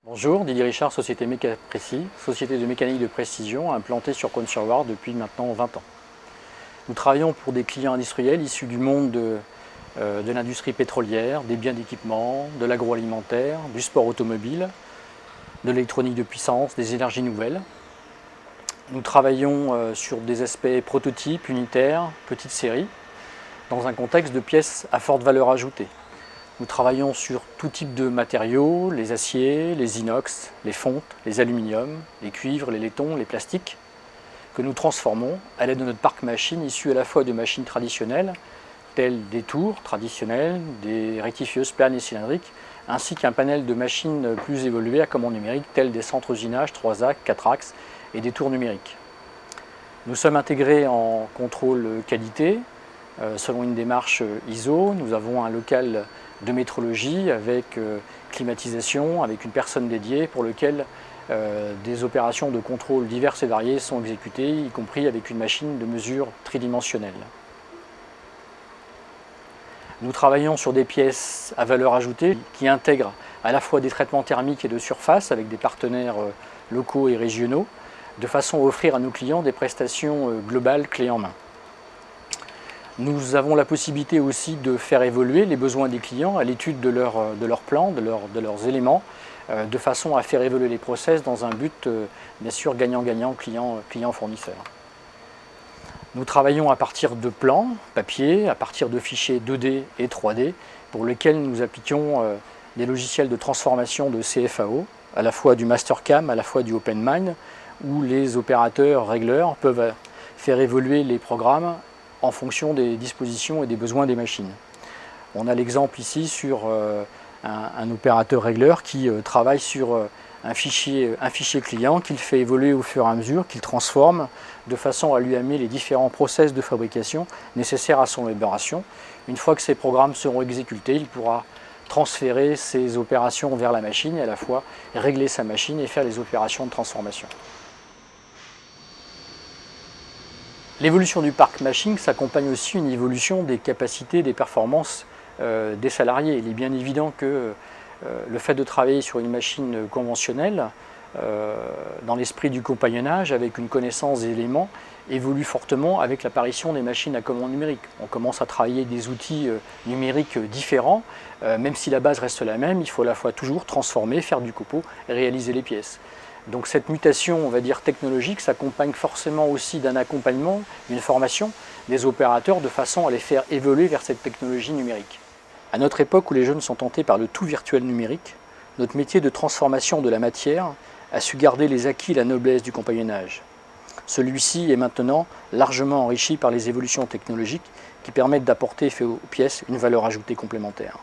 Bonjour, Didier Richard, société Mécaprécis, société de mécanique de précision implantée sur Cône-sur-Loire depuis maintenant 20 ans. Nous travaillons pour des clients industriels issus du monde de l'industrie pétrolière, des biens d'équipement, de l'agroalimentaire, du sport automobile, de l'électronique de puissance, des énergies nouvelles. Nous travaillons sur des aspects prototypes, unitaires, petites séries, dans un contexte de pièces à forte valeur ajoutée. Nous travaillons sur tout type de matériaux, les aciers, les inox, les fontes, les aluminiums, les cuivres, les laitons, les plastiques, que nous transformons à l'aide de notre parc machine issu à la fois de machines traditionnelles, telles des tours traditionnelles, des rectifieuses planes et cylindriques, ainsi qu'un panel de machines plus évoluées à commande numérique, telles des centres usinage 3 axes, 4 axes et des tours numériques. Nous sommes intégrés en contrôle qualité, selon une démarche ISO. Nous avons un local de métrologie avec climatisation, avec une personne dédiée pour lequel des opérations de contrôle diverses et variées sont exécutées, y compris avec une machine de mesure tridimensionnelle. Nous travaillons sur des pièces à valeur ajoutée qui intègrent à la fois des traitements thermiques et de surface avec des partenaires locaux et régionaux, de façon à offrir à nos clients des prestations globales clés en main. Nous avons la possibilité aussi de faire évoluer les besoins des clients à l'étude de leur plan, de leurs éléments, de façon à faire évoluer les process dans un but, bien sûr, gagnant-gagnant client-fournisseur. Nous travaillons à partir de plans papier, à partir de fichiers 2D et 3D, pour lesquels nous appliquons des logiciels de transformation de CFAO, à la fois du Mastercam, à la fois du OpenMine, où les opérateurs régleurs peuvent faire évoluer les programmes en fonction des dispositions et des besoins des machines. On a l'exemple ici sur un opérateur régleur qui travaille sur un fichier client qu'il fait évoluer au fur et à mesure, qu'il transforme de façon à lui amener les différents process de fabrication nécessaires à son élaboration. Une fois que ces programmes seront exécutés, il pourra transférer ses opérations vers la machine et à la fois régler sa machine et faire les opérations de transformation. L'évolution du parc machine s'accompagne aussi une évolution des capacités, des performances des salariés. Il est bien évident que le fait de travailler sur une machine conventionnelle, dans l'esprit du compagnonnage, avec une connaissance des éléments, évolue fortement avec l'apparition des machines à commande numérique. On commence à travailler des outils numériques différents, même si la base reste la même, il faut à la fois toujours transformer, faire du copeau et réaliser les pièces. Donc cette mutation, on va dire technologique, s'accompagne forcément aussi d'un accompagnement, d'une formation des opérateurs de façon à les faire évoluer vers cette technologie numérique. À notre époque où les jeunes sont tentés par le tout virtuel numérique, notre métier de transformation de la matière a su garder les acquis et la noblesse du compagnonnage. Celui-ci est maintenant largement enrichi par les évolutions technologiques qui permettent d'apporter aux pièces une valeur ajoutée complémentaire.